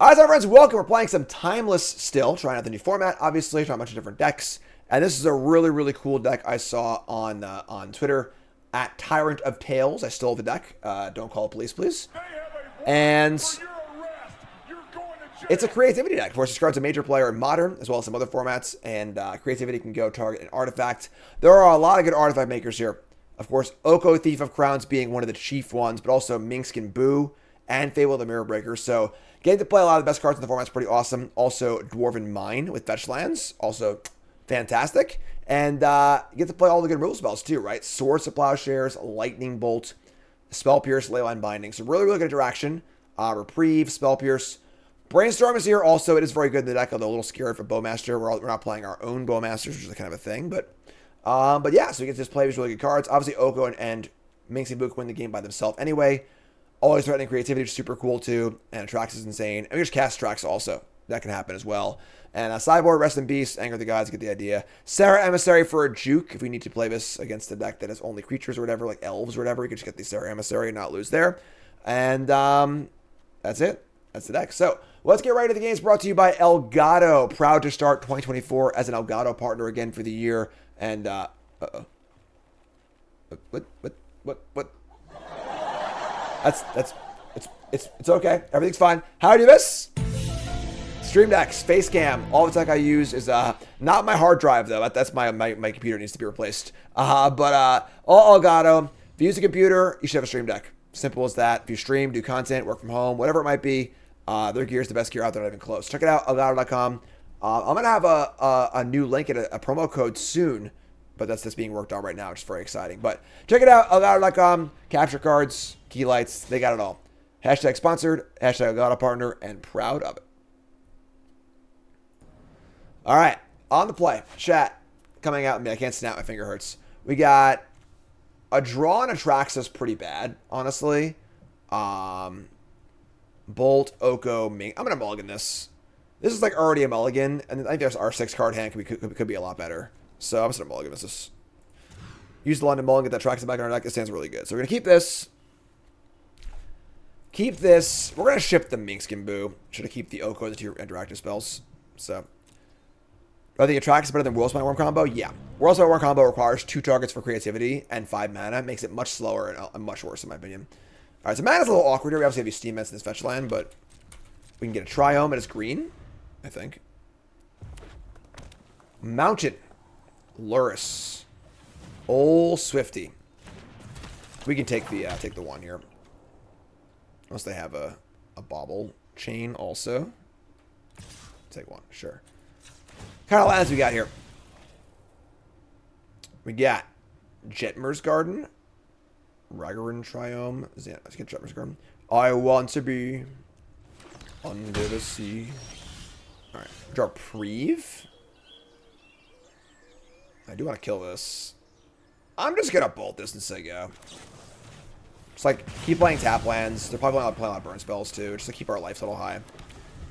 Alright, so friends, welcome. We're playing some Timeless still, trying out the new format, obviously, trying a bunch of different decks. And this is a really, really cool deck I saw on Twitter at Tyrant of Tales. I stole the deck. Don't call the police, please. And it's a creativity deck. Forces cards a major player in Modern, as well as some other formats. And creativity can go target an artifact. There are a lot of good artifact makers here. Of course, Oko, Thief of Crowns being one of the chief ones, but also Minsc and Boo and Fable the Mirror Breaker. So getting to play a lot of the best cards in the format is pretty awesome. Also, Dwarven Mine with fetch lands, also fantastic. And you get to play all the good rule spells too, right? Swords to Plowshares, Lightning Bolt, Spell Pierce, Leyline Binding. So really, really good interaction. Reprieve, Spell Pierce. Brainstorm is here also. It is very good in the deck, although a little scared for Bowmaster. We're not playing our own Bowmasters, which is kind of a thing. But yeah, so you get to just play these really good cards. Obviously, Oko and Minsc and Boo win the game by themselves anyway. Always threatening creativity, which is super cool too. And Atraxa is insane. And we just cast Atraxa also. That can happen as well. And sideboard, Rest in Peace, Anger the Gods, get the idea. Sarah Emissary for a juke. If we need to play this against a deck that has only creatures or whatever, like elves or whatever, we can just get the Sarah Emissary and not lose there. And that's it. That's the deck. So let's get right to the games brought to you by Elgato. Proud to start 2024 as an Elgato partner again for the year. And, What? It's okay. Everything's fine. How do I do this? Stream Decks, Face Cam. All the tech I use is not my hard drive though. That's my computer needs to be replaced. All Elgato. If you use a computer, you should have a Stream Deck. Simple as that. If you stream, do content, work from home, whatever it might be, their gear is the best gear out there, not even close. Check it out, Elgato.com. I'm gonna have a new link and a promo code soon, but that's being worked on right now, which is very exciting. But check it out, Elgato.com. Capture cards, key lights, they got it all. Hashtag sponsored, hashtag Elgato partner, and proud of it. All right, on the play. Chat coming out. I can't snap, my finger hurts. We got a draw on Atraxa is pretty bad, honestly. Bolt, Oko, Ming. I'm going to mulligan this. This is like already a mulligan, and I think there's our 6-card hand could be a lot better. So I'm just going to mulligan this. Use the London Mulligan, get that Atraxa back in our deck. It stands really good. So we're going to keep this. Keep this. We're going to ship the Minsc and Boo. Should have keep the Oko as your interactive spells. So I think Atraxa is better than World Spine Worm combo. Yeah. World Spine Worm combo requires 2 targets for creativity and 5 mana. Makes it much slower and much worse in my opinion. Alright, so mana's a little awkward here. We obviously have these Steam Ments in this fetch land, but we can get a Triome and it's green, I think. Mountain. Luris. Ol' Swifty. We can take the one here. Unless they have a Bauble chain also. Take one, sure. What kind of lands we got here? We got Jetmir's Garden. Ragaran Triome. Let's get Jetmir's Garden. I want to be under the sea. Alright. Draw Reprieve. I do want to kill this. I'm just going to bolt this and say go. Just like, keep playing tap lands. They're probably playing a lot of burn spells too, just to keep our life level high.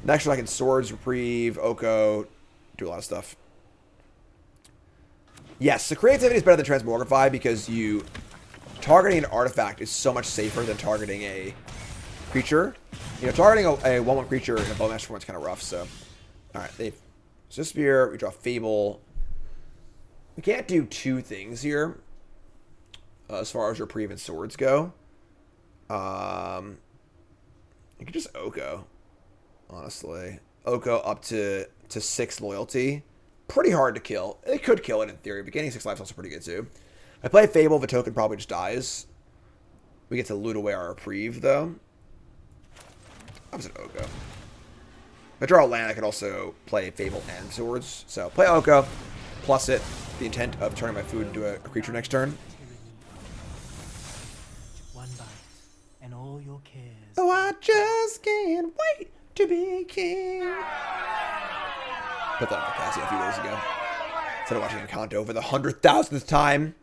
Next one I can Swords, Reprieve, Oko, do a lot of stuff. Yes, so creativity is better than Transmogrify because you targeting an artifact is so much safer than targeting a creature. You know, targeting a 1/1 creature in a Bowmaster format is kind of rough, so. Alright, they Spear, we draw Fable. We can't do 2 things here. As far as Reprieve and Swords go. You can just Oko. Honestly. Oko up to 6 loyalty. Pretty hard to kill. It could kill it in theory, but gaining 6 life is also pretty good too. I play Fable, the token probably just dies. We get to loot away our Reprieve though. I was an Oko. If I draw a land, I could also play Fable and Swords. So play Oko, plus it. The intent of turning my food into a creature next turn. One bite, and all your cares. Oh, I just can't wait to be king. Put that on Cassie a few days ago. Instead of watching Encanto for the 100,000th time.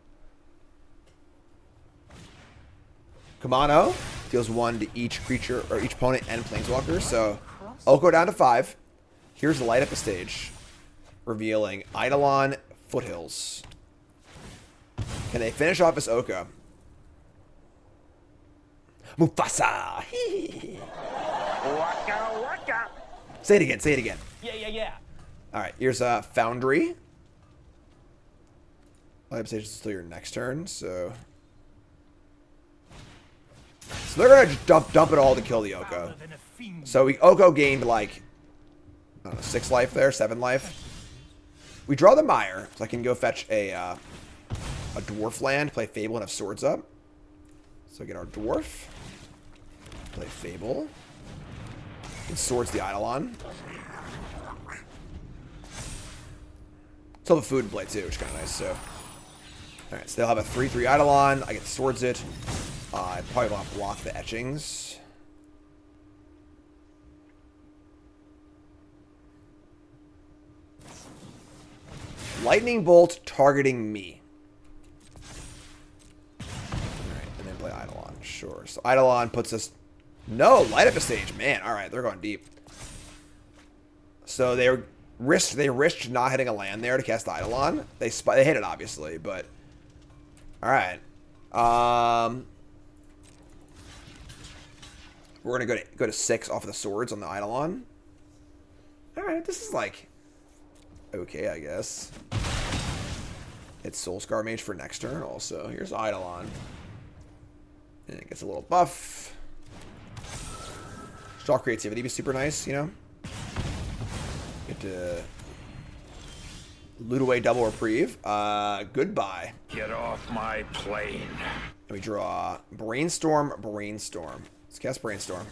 Kamano deals 1 to each creature or each opponent and planeswalker. So Oko down to 5. Here's the light up the stage, revealing Eidolon Foothills. Can they finish off this Oko? Mufasa. Waka waka. Say it again. Say it again. Yeah. All right. Here's Foundry. Life stage is still your next turn, so they're gonna just dump it all to kill the Oko. So Oko gained like I don't know 6 life there, 7 life. We draw the Mire, so I can go fetch a dwarf land, play Fable, and have swords up. So get our dwarf, play Fable, and swords the Eidolon. Still have a food in play too, which is kind of nice. So, all right, so they'll have a 3/3 Eidolon. I get swords it. I probably want to block the etchings. Lightning Bolt targeting me. Alright, and then play Eidolon. Sure. So Eidolon puts us... No! Light up a stage. Man, alright, they're going deep. So they risked not hitting a land there to cast the Eidolon. They hit it, obviously, but... Alright. We're going to go to 6 off of the swords on the Eidolon. Alright, this is like... Okay, I guess. It's Soulscar Mage for next turn also. Here's Eidolon. And it gets a little buff. Straw Creativity be super nice, you know? Get to loot away double reprieve. Goodbye. Get off my plane. And we draw Brainstorm. Let's cast Brainstorm.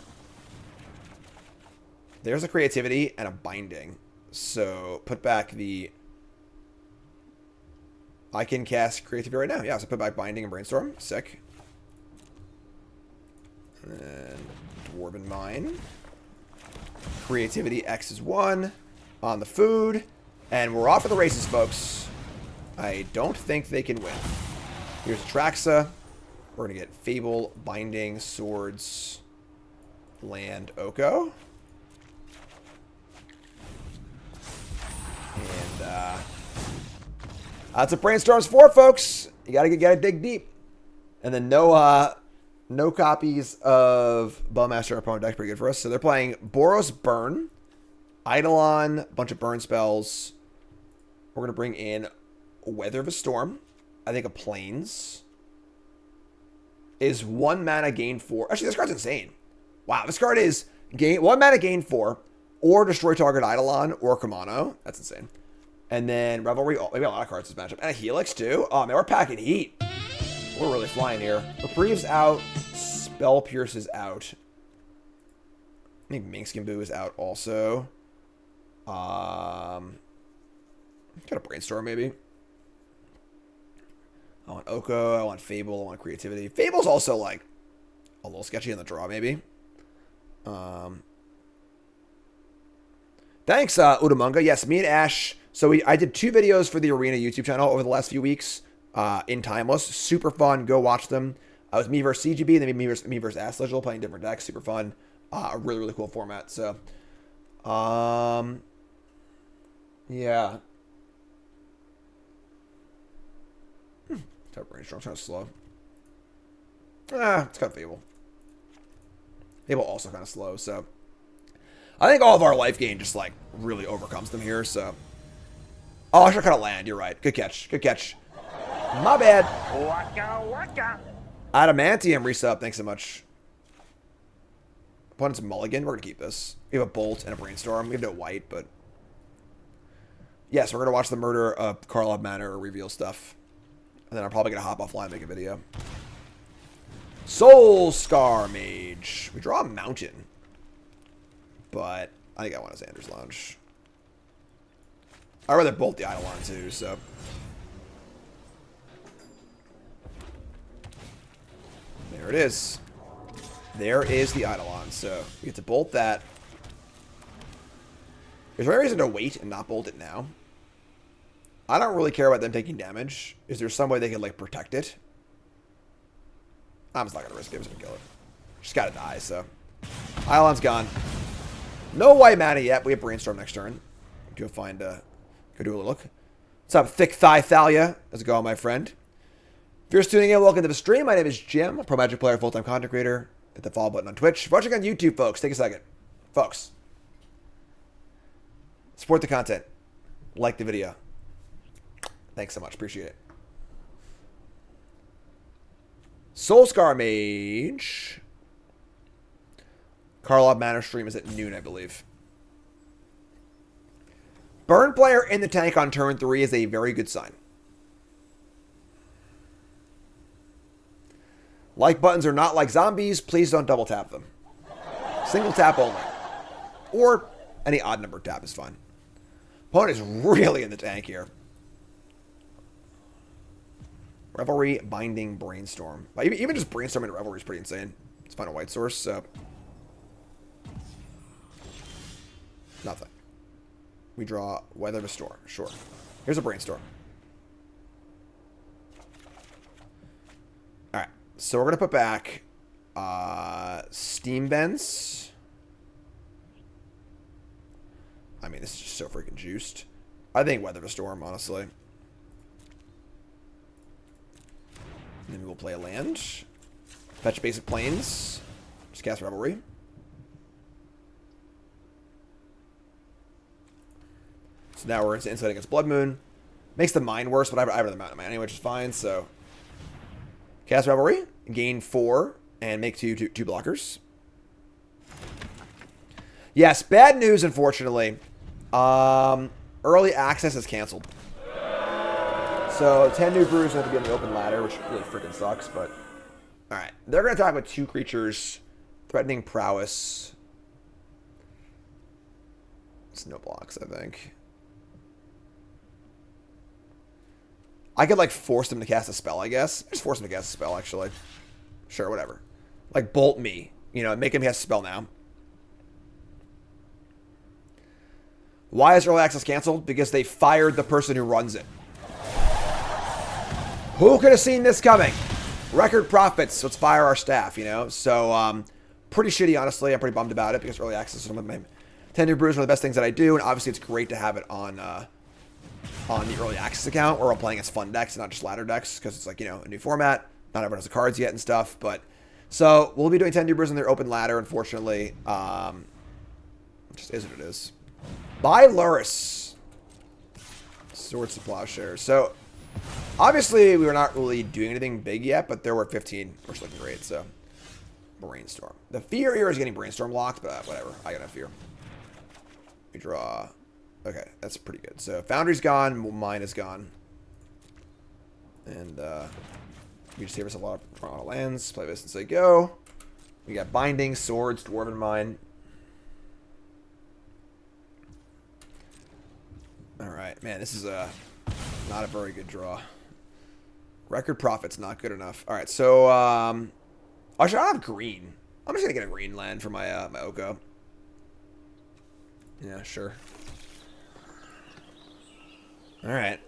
There's a Creativity and a Binding. So put back the... I can cast Creativity right now. Yeah, so put back Binding and Brainstorm. Sick. And then Dwarven Mine. Creativity X is 1 on the food. And we're off to the races, folks. I don't think they can win. Here's Atraxa. We're going to get Fable, Binding, Swords, Land, Oko. And that's what Brainstorm's for, folks. You gotta dig deep. And then no copies of Bowmaster opponent deck, pretty good for us. So they're playing Boros Burn, Eidolon, a bunch of burn spells. We're gonna bring in Weather of a Storm. I think a Plains is 1 mana gain 4. Actually, this card's insane. Wow, this card is 1 mana gain 4. Or destroy target Eidolon or Kamano. That's insane. And then Revelry. Oh, maybe a lot of cards this matchup. And a Helix, too. Oh, man, we're packing heat. We're really flying here. Reprieve's out. Spell Pierce is out. I think Minsc and Boo is out also. Got a Brainstorm, maybe. I want Oko. I want Fable. I want Creativity. Fable's also, like, a little sketchy in the draw, maybe. Thanks, Udamunga. Yes, me and Ash. So I did 2 videos for the Arena YouTube channel over the last few weeks in Timeless. Super fun. Go watch them. It was me versus CGB, then me versus Aslegil playing different decks. Super fun. A really, really cool format. So, yeah. Type Brainstorm. Kind of slow. It's kind of Fable. Fable also kind of slow, so... I think all of our life gain just, like, really overcomes them here, so... Oh, I should cut a land. You're right. Good catch. Good catch. My bad. Waka waka. Adamantium resub. Thanks so much. Opponent's Mulligan. We're going to keep this. We have a Bolt and a Brainstorm. We have no white, but... Yes, we're going to watch the Murder of Karlov Manor reveal stuff. And then I'm probably going to hop offline and make a video. Soulscar Mage. We draw a Mountain. But I think I want a Xander's Lounge. I'd rather bolt the Eidolon too, so. There it is. There is the Eidolon, so we get to bolt that. Is there any reason to wait and not bolt it now? I don't really care about them taking damage. Is there some way they can, like, protect it? I'm just not going to risk it. I'm just going to kill it. Just got to die, so. Eidolon's gone. No white mana yet. We have Brainstorm next turn. Go find, go do a look. What's up, Thick Thigh Thalia? How's it going, my friend? If you're just tuning in, welcome to the stream. My name is Jim, a pro Magic player, full-time content creator. Hit the follow button on Twitch. If you're watching on YouTube, folks, take a second. Folks, support the content. Like the video. Thanks so much. Appreciate it. Soulscar Mage. Karlov Manor stream is at noon, I believe. Burn player in the tank on turn 3 is a very good sign. Like buttons are not like zombies. Please don't double tap them. Single tap only. Or any odd number tap is fine. Opponent is really in the tank here. Revelry, Binding, Brainstorm. Even just Brainstorming Revelry is pretty insane. Let's find a white source, so... Nothing. We draw Weather to Storm. Sure. Here's a Brainstorm. Alright. So we're going to put back... Steam Vents. I mean, this is just so freaking juiced. I think Weather to Storm, honestly. And then we will play a land. Fetch basic planes. Just cast Revelry. So now we're into Insight against Blood Moon. Makes the mine worse, but I'd rather mount mine anyway, which is fine, so... Cast Revelry. Gain 4. And make two blockers. Yes, bad news, unfortunately. Early access is canceled. So 10 new brews have to be on the open ladder, which really freaking sucks, but... Alright, they're going to attack with 2 creatures. Threatening Prowess. It's no blocks, I think. I could, like, force them to cast a spell, I guess. Just force them to cast a spell, actually. Sure, whatever. Like, bolt me. You know, make him cast a spell now. Why is early access canceled? Because they fired the person who runs it. Who could have seen this coming? Record profits. Let's fire our staff, you know? So, pretty shitty, honestly. I'm pretty bummed about it because early access is one of my... Tender Brews are one of the best things that I do, and obviously it's great to have it on the early access account where I'm playing as fun decks and not just ladder decks because it's like, you know, a new format. Not everyone has the cards yet and stuff, but... So, we'll be doing 10 Brews on their open ladder, unfortunately. It just is what it is. By Luris. Swords to Plowshare. So, obviously, we were not really doing anything big yet, but there were 15, which is looking great, so... Brainstorm. The fear here is getting Brainstorm locked, but whatever. I got no fear. We draw... Okay, that's pretty good. So, Foundry's gone, mine is gone. And, we just save us a lot of lands. Play this and say go. We got Binding, Swords, Dwarven Mine. Alright, man, this is not a very good draw. Record profit's not good enough. Alright, so, actually, I don't have green. I'm just gonna get a green land for my, my Oko. Yeah, sure. Alright.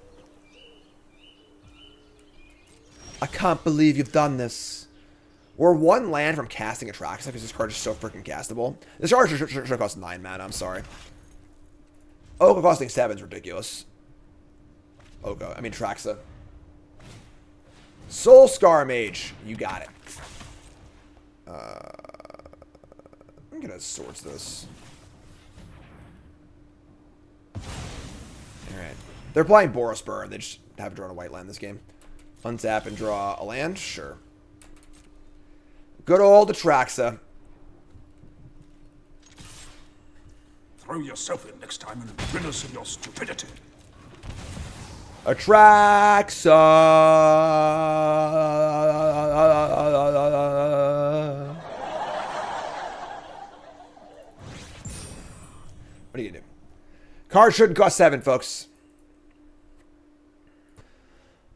I can't believe you've done this. We're 1 land from casting Atraxa because this card is so freaking castable. This card should cost 9 mana, I'm sorry. Oko costing 7 is ridiculous. Oko, I mean Atraxa. Soulscar Mage, you got it. I'm gonna swords this. Alright. They're playing Boros Burn, they just haven't drawn a white land this game. Untap and draw a land? Sure. Good old Atraxa. Throw yourself in next time and rid us of your stupidity. Atraxa. What are you gonna do? Card shouldn't cost 7, folks.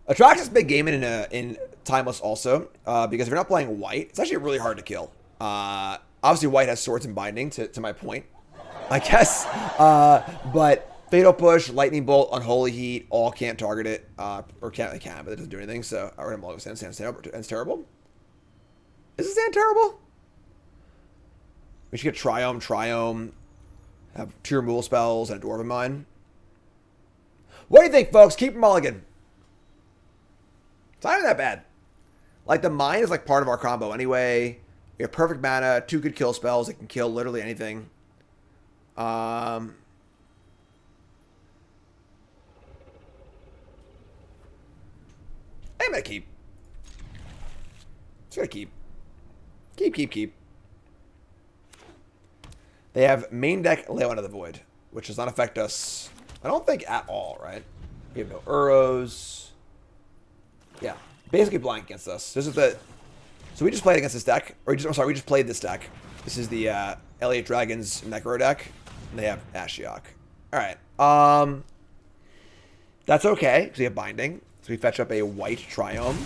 Atraxa's big game in Timeless also, because if you're not playing white, it's actually really hard to kill. Obviously, white has Swords and Binding, to my point, I guess. But Fatal Push, Lightning Bolt, Unholy Heat, all can't target it. Or can't, they can, but it doesn't do anything, so I would have Stand's terrible. Is it Stand terrible? We should get Triome, have 2 removal spells, and a Dwarven Mine. What do you think, folks? Keep mulligan. It's not even that bad. Like, the mine is like part of our combo anyway. We have perfect mana, 2 good kill spells. It can kill literally anything. I'm gonna keep. Just gonna keep. Keep. They have main deck Leo Into the Void, which does not affect us, I don't think, at all, right? We have no Uros. Yeah, basically blank against us. This is the... So we just played against this deck. Or I'm sorry, we just played this deck. This is the Elliot Dragons Necro deck. And they have Ashiok. Alright. That's okay, because we have Binding. So we fetch up a white Triome.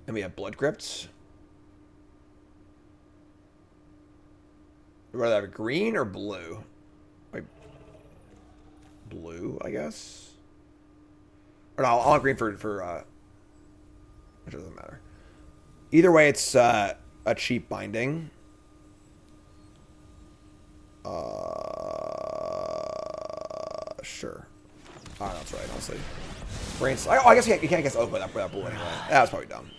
And we have Blood Crypts. Would rather have green or blue? Like, blue, I guess. Or no, I'll have green for it doesn't matter. Either way, it's a cheap binding. Sure. Oh, that's right, honestly. Brains. Oh, I guess you can't guess Oak without blue anyway. That was probably dumb.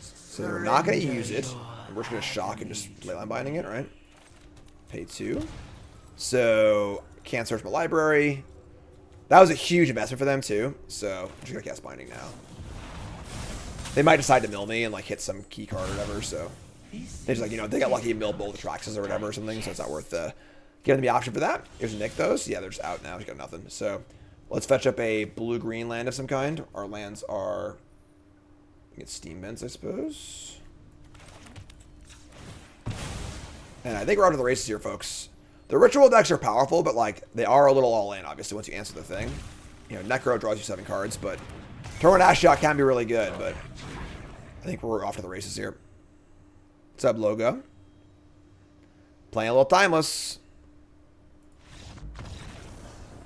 So we're not going to use it. We're just going to shock and just leyline binding it, right? Pay 2. So can't search my library. That was a huge investment for them too. So I'm just going to cast binding now. They might decide to mill me and like hit some key card or whatever. So they just like, you know, they got lucky and milled both Atraxas or whatever or something. So it's not worth giving them the option for that. Here's Nick those. Yeah, they're just out now. He's got nothing. So let's fetch up a blue-green land of some kind. Our lands are... Get Steam Vents, I suppose. And I think we're out of the races here, folks. The ritual decks are powerful, but like they are a little all in, obviously, once you answer the thing. You know, Necro draws you 7 cards, but Turn 1 Ashiok can be really good, but I think we're off to the races here. What's up, Logo? Playing a little Timeless.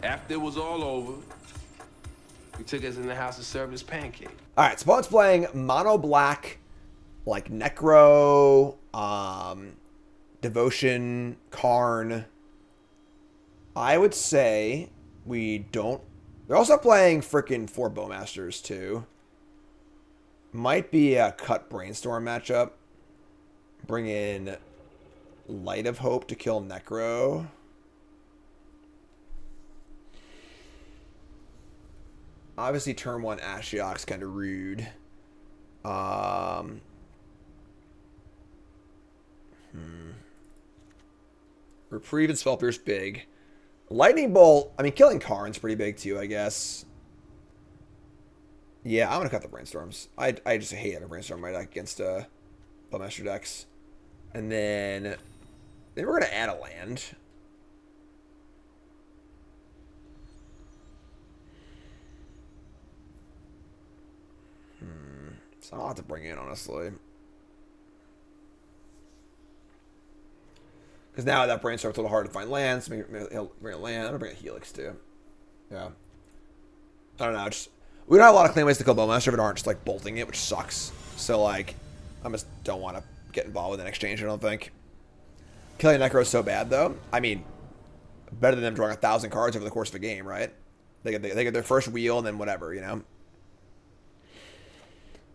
After it was all over, he took us in the house to serve his pancake. Alright, so opponent's playing mono black, like Necro, Devotion, Karn. I would say we don't... They're also playing freaking 4 Bowmasters, too. Might be a cut Brainstorm matchup. Bring in Light of Hope to kill Necro. Obviously, turn 1 Ashiok's kind of rude. Reprieve and Spell Pierce big. Lightning Bolt, I mean, killing Karn's pretty big too, I guess. Yeah, I'm going to cut the Brainstorms. I just hate having Brainstorm right against Bowmaster decks. And then we're going to add a land. It's not a lot to bring in, honestly. Because now that Brainstorm's a little hard to find lands. Maybe he'll bring a land. I'm going to bring a Helix, too. Yeah. I don't know. Just, we don't have a lot of clean ways to kill Bowmaster, but aren't just, like, bolting it, which sucks. So, like, I just don't want to get involved with an exchange, I don't think. Killing Necro is so bad, though. I mean, better than them drawing 1,000 cards over the course of a game, right? They get their first wheel and then whatever, you know?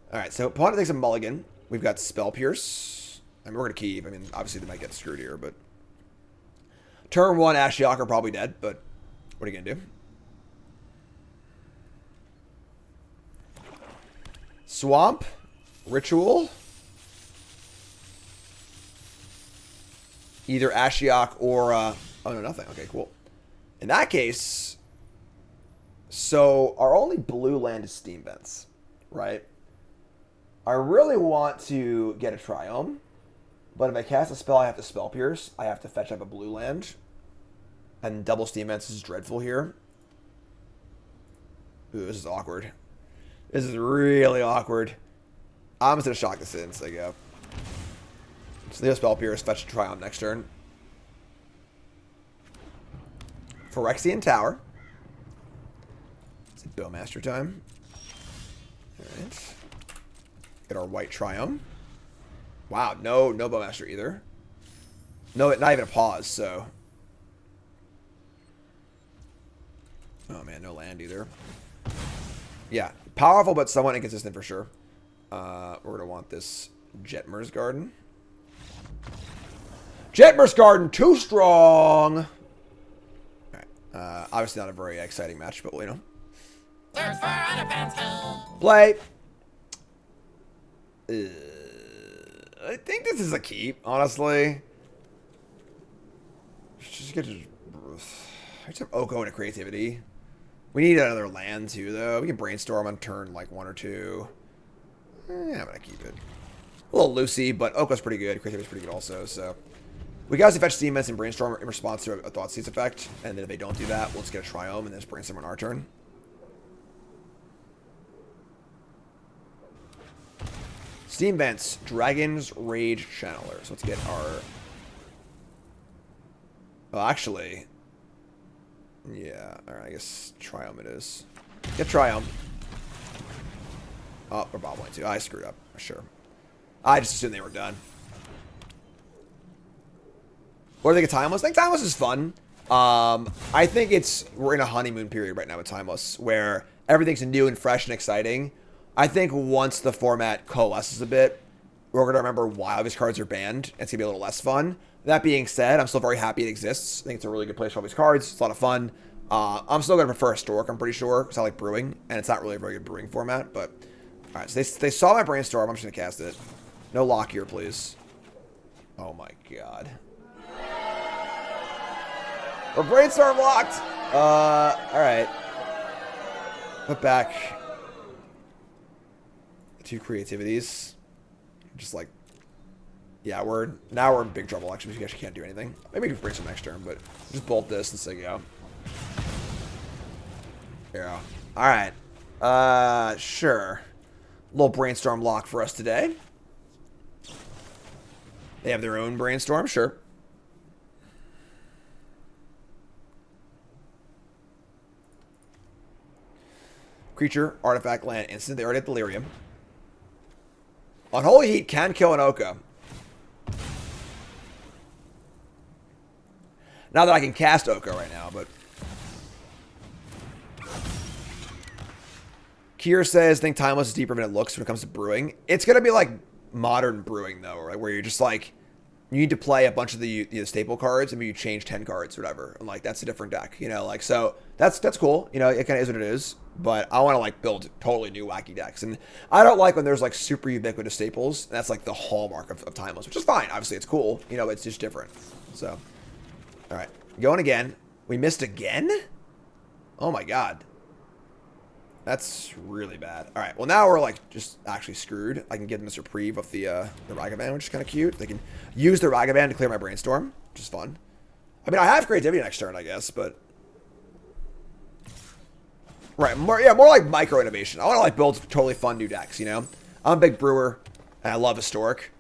Alright, so opponent takes a mulligan. We've got Spell Pierce. I mean, we're going to keep. I mean, obviously they might get screwed here, but... Turn 1 Ashiok are probably dead, but what are you going to do? Swamp. Ritual. Either Ashiok or... oh, no, nothing. Okay, cool. In that case... So, our only blue land is Steam Vents, right? I really want to get a Triome, but if I cast a spell, I have to Spell Pierce. I have to fetch up a blue land, and double Steam Vents is dreadful here. Ooh, this is awkward. This is really awkward. I'm just going to shock this in, so there you go. So Leo Spell Pierce, fetch a Triome next turn. Phyrexian Tower. It's a Bowmaster time. Alright. Get our white Triome. Wow, no Bowmaster either. No, not even a pause, so. Oh man, no land either. Yeah, powerful but somewhat inconsistent for sure. We're gonna want this Jetmer's Garden. Jetmer's Garden, too strong. All right. Obviously not a very exciting match, but you know. Play. I think this is a keep, honestly. Just get to have Oko into Creativity. We need another land too, though. We can brainstorm on turn like 1 or 2. I'm gonna keep it. A little loosey, but Oko's pretty good. Creativity's pretty good also. So we guys fetch Steam Mints and brainstorm in response to a Thoughtseize effect, and then if they don't do that, we'll just get a Triome and then just brainstorm on our turn. Steam Vents, Dragon's Rage Channeler. So let's get our... Well, actually... Yeah, alright, I guess Triome it is. Get Triome. Oh, we're bobbling too. I screwed up. Sure. I just assumed they were done. What do you think of Timeless? I think Timeless is fun. I think we're in a honeymoon period right now with Timeless, where everything's new and fresh and exciting. I think once the format coalesces a bit, we're going to remember why all these cards are banned. It's going to be a little less fun. That being said, I'm still very happy it exists. I think it's a really good place for all these cards. It's a lot of fun. I'm still going to prefer Historic, I'm pretty sure, because I like Brewing, and it's not really a very good Brewing format. But, all right, so they saw my Brainstorm. I'm just going to cast it. No lock here, please. Oh, my God. We're Brainstorm locked. All right. Put back... 2 creativities. Just like, yeah, now we're in big trouble actually because we actually can't do anything. Maybe we can bring some next turn, but just bolt this and say go. Yeah. Alright. Sure. Little brainstorm lock for us today. They have their own brainstorm, sure. Creature, artifact, land, instant. They already have Delirium. Unholy Heat can kill an Oko. Not that I can cast Oko right now, but... Kier says, think Timeless is deeper than it looks when it comes to Brewing. It's going to be like modern Brewing, though, right? Where you're just like... You need to play a bunch of the staple cards, and maybe you change 10 cards or whatever. And, like, that's a different deck, you know? Like, so, that's cool. You know, it kind of is what it is. But I want to, like, build totally new wacky decks. And I don't like when there's, like, super ubiquitous staples. That's, like, the hallmark of Timeless, which is fine. Obviously, it's cool. You know, it's just different. So, all right. Going again. We missed again? Oh, my God. That's really bad. All right. Well, now we're, like, just actually screwed. I can give them a reprieve of the Ragavan, which is kind of cute. They can use the Ragavan to clear my Brainstorm, which is fun. I mean, I have Creativity next turn, I guess, but... Right, more like micro innovation. I want to like build totally fun new decks, you know? I'm a big brewer, and I love Historic.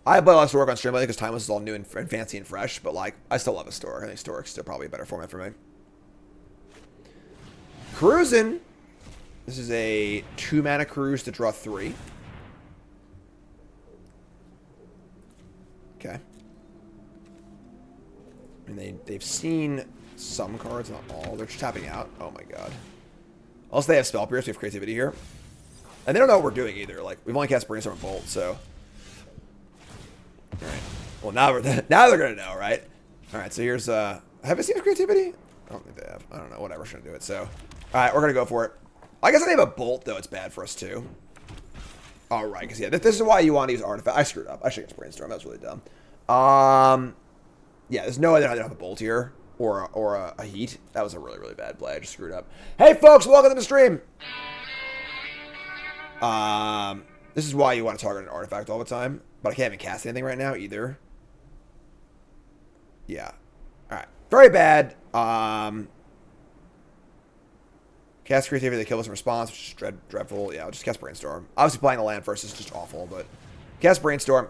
I play a lot of Historic on stream lately because Timeless is all new and fancy and fresh, but like, I still love Historic. I think Historic's still probably a better format for me. Cruising. This is a 2-mana cruise to draw 3. Okay. I mean, they've seen some cards, not all. They're just tapping out. Oh my God. Also, they have Spell Pierce. We have Creativity here. And they don't know what we're doing either. Like, we've only cast Brainstorm and Bolt, so. Alright. Well, now they're going to know, right? Alright, so here's, have I seen Creativity? I don't think they have. I don't know. Whatever. Shouldn't do it. So, alright, we're going to go for it. I guess if they have a Bolt, though, it's bad for us, too. Alright, because, yeah, this is why you want to use Artifact. I screwed up. I should use Brainstorm. That was really dumb. Yeah, there's no way they don't have a Bolt here. Or a Heat. That was a really, really bad play. I just screwed up. Hey, folks, welcome to the stream. This is why you want to target an artifact all the time. But I can't even cast anything right now either. Yeah. All right. Very bad. Cast Creativity to kill us in response, which is dreadful. Yeah, I'll just cast Brainstorm. Obviously, playing the land first is just awful, but cast Brainstorm.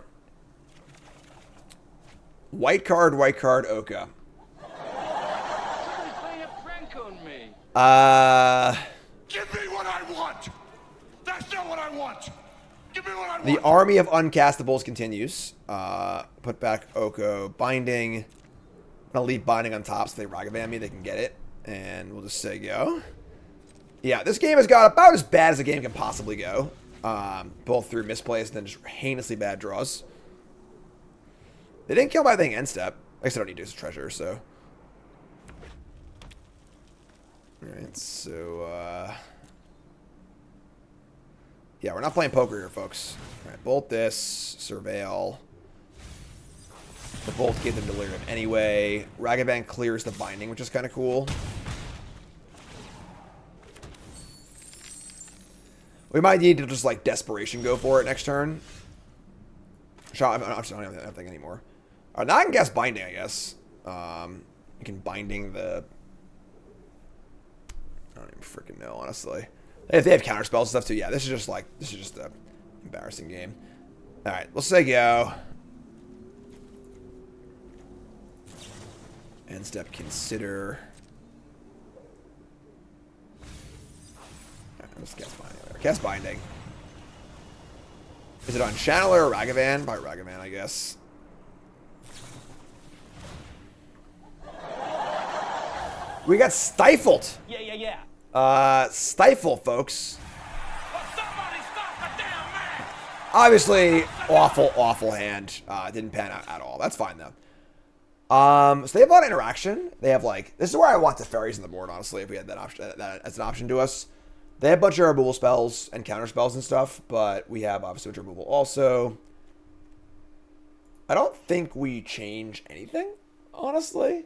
White card, Oka. Give me what I want! That's not what I want! Give me what I want! The army of uncastables continues. Put back Oko. Binding. I'm gonna leave Binding on top so they Ragavan me, they can get it. And we'll just say go. Yeah, this game has got about as bad as a game can possibly go. both through misplays and then just heinously bad draws. They didn't kill my thing end step. I guess I don't need to use treasure, so. Alright, so, yeah, we're not playing poker here, folks. Alright, bolt this, surveil. The bolt gave them delirium anyway. Ragavan clears the binding, which is kind of cool. We might need to just, like, desperation go for it next turn. I don't have anything anymore. Now I can guess binding, I guess. You can binding the... I don't even freaking know, honestly. If they have counter spells and stuff, too. Yeah, this is just a embarrassing game. Alright, we'll say go. End step, consider. Alright, let's guess binding. Cast binding. Is it on Channeler or Ragavan? Probably Ragavan, I guess. We got stifled. Yeah. Stifle, folks. Obviously, awful hand. Didn't pan out at all. That's fine, though. So they have a lot of interaction. They have, like... This is where I want the fairies on the board, honestly, if we had that option that as an option to us. They have a bunch of removal spells and counter spells and stuff, but we have, obviously, removal also. I don't think we change anything, honestly.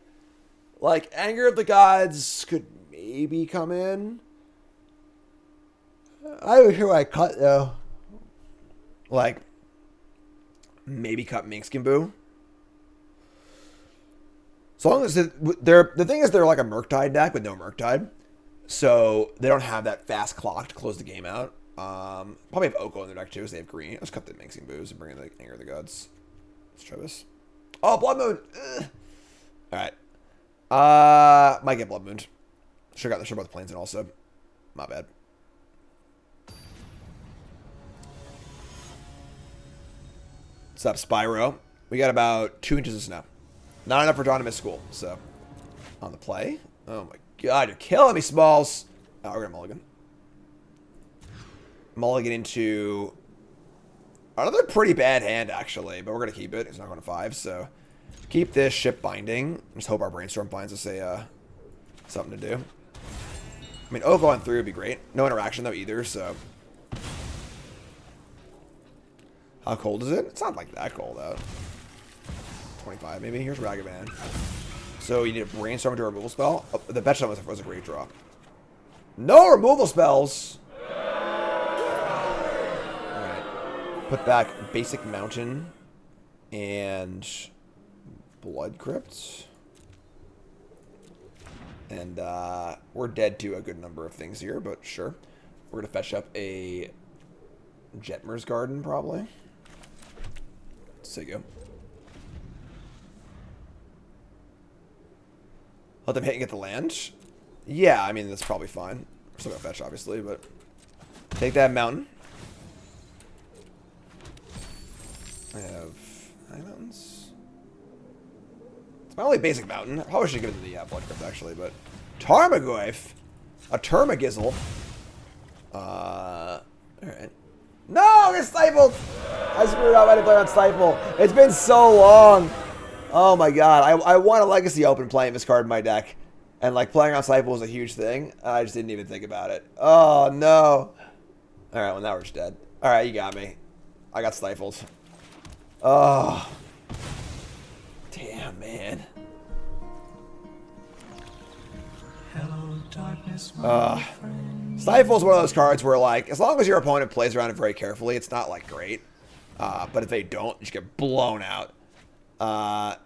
Like, Anger of the Gods could maybe come in. I was sure I cut, though. Like, maybe cut Minsc and Boo. So long as the thing is they're like a Murktide deck with no Murktide. So they don't have that fast clock to close the game out. Probably have Oko in their deck too, so they have green. Let's cut the Minsc and Boos and bring in the Anger of the Gods. Let's try this. Oh, Blood Moon! Alright. Might get Blood Moon. Should have got the both planes in also. My bad. What's up, Spyro? We got about 2 inches of snow. Not enough for John to miss school, so. On the play. Oh my god, you're killing me, Smalls. Oh, we're gonna mulligan. Mulligan into another pretty bad hand, actually, but we're gonna keep it. It's not going to 5, so. Keep this ship binding. Just hope our brainstorm finds us a something to do. I mean, Oko on 3 would be great. No interaction though either, so. How cold is it? It's not like that cold out. 25 maybe. Here's Ragavan. So you need a brainstorm to a removal spell. Oh, the bet shot was a great draw. No removal spells. Alright. Put back basic mountain and blood crypt. And we're dead to a good number of things here, but sure. We're gonna fetch up a Jetmer's Garden probably. Say go. Let them hit and get the land. Yeah, I mean that's probably fine. We're still gonna fetch obviously, but take that mountain. I have 9 mountains. It's my only basic mountain. I probably should give it to the blood crypt actually, but Tarmogoyf, a Termagizzle. Alright. No, I get stifled! I screwed up. I didn't play on Stifle. It's been so long. Oh my god. I want a Legacy Open playing this card in my deck. And like playing on Stifle was a huge thing. I just didn't even think about it. Oh no. Alright, well now we're just dead. Alright, you got me. I got stifled. Oh. Damn, man. Hello, darkness, Stifle's one of those cards where, like, as long as your opponent plays around it very carefully, it's not, like, great. But if they don't, you just get blown out.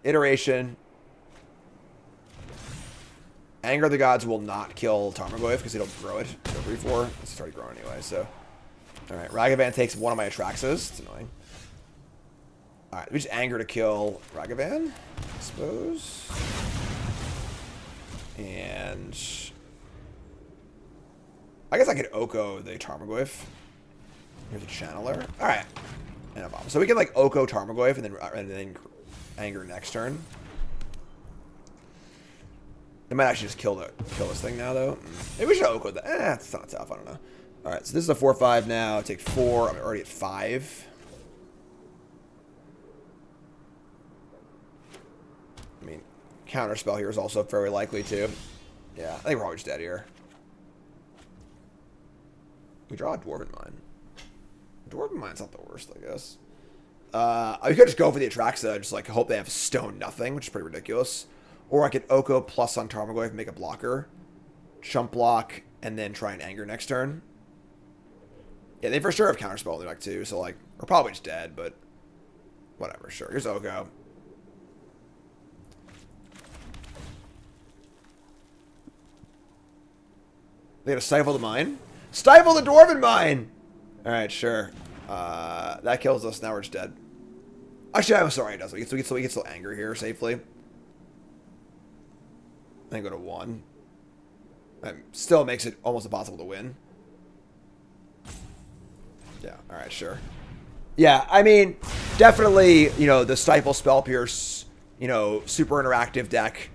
Iteration. Anger of the Gods will not kill Tarmogoyf because they don't grow it. So 3-4. It's already grown anyway, so. Alright, Ragavan takes one of my Atraxas. It's annoying. Alright, we just Anger to kill Ragavan. I suppose. And I guess I could Oko the Tarmogoyf. Here's a Channeler. Alright. And a bomb. So we can like Oko Tarmogoyf and then Anger next turn. It might actually just kill this thing now though. Maybe we should Oko that. It's not tough, I don't know. All right, so this is a 4-5 now. Take 4. I'm already at 5. I mean, counterspell here is also very likely too. Yeah, I think we're probably just dead here. We draw a Dwarven Mine. Dwarven Mine's not the worst, I guess. I could just go for the Atraxa, just like hope they have stone nothing, which is pretty ridiculous. Or I could Oko plus on Tarmogoyf, make a blocker, chump block, and then try and anger next turn. Yeah, they for sure have counterspell in their deck too, so like we're probably just dead, but whatever. Sure, here's Oko. They gotta stifle the mine. Stifle the Dwarven Mine! Alright, sure. That kills us. Now we're just dead. Actually, I'm sorry, it does. We can still anger here safely. Then go to 1. Still makes it almost impossible to win. Yeah, alright, sure. Yeah, I mean, definitely, you know, the Stifle Spell Pierce, you know, super interactive deck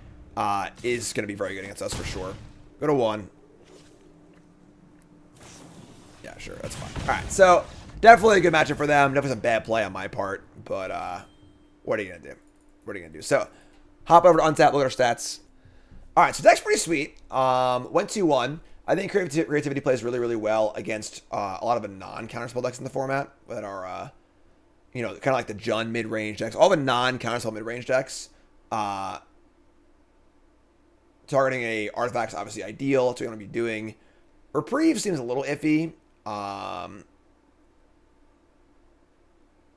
is going to be very good against us for sure. Go to 1. Yeah, sure, that's fine. Alright, so definitely a good matchup for them. Definitely some bad play on my part, but what are you going to do? What are you going to do? So, hop over to Untap, look at our stats. Alright, so deck's pretty sweet. Went 2-1. I think Creativity plays really, really well against a lot of the non-counterspell decks in the format that are, you know, kind of like the Jund mid-range decks. All the non-counterspell mid-range decks. Targeting a artifact is obviously ideal. That's what you want to be doing. Reprieve seems a little iffy.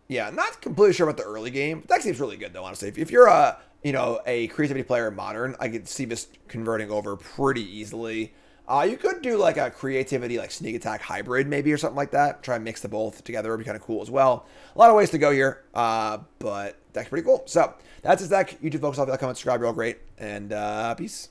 Yeah, not completely sure about the early game. That seems really good, though, honestly. If you're a, you know, a Creativity player in Modern, I could see this converting over pretty easily. You could do, like, a Creativity, like, Sneak Attack hybrid, maybe, or something like that. Try and mix the both together. It would be kind of cool as well. A lot of ways to go here, but that's pretty cool. So, that's his deck. YouTube folks, I'll be like, comment, subscribe. You're all great, and peace.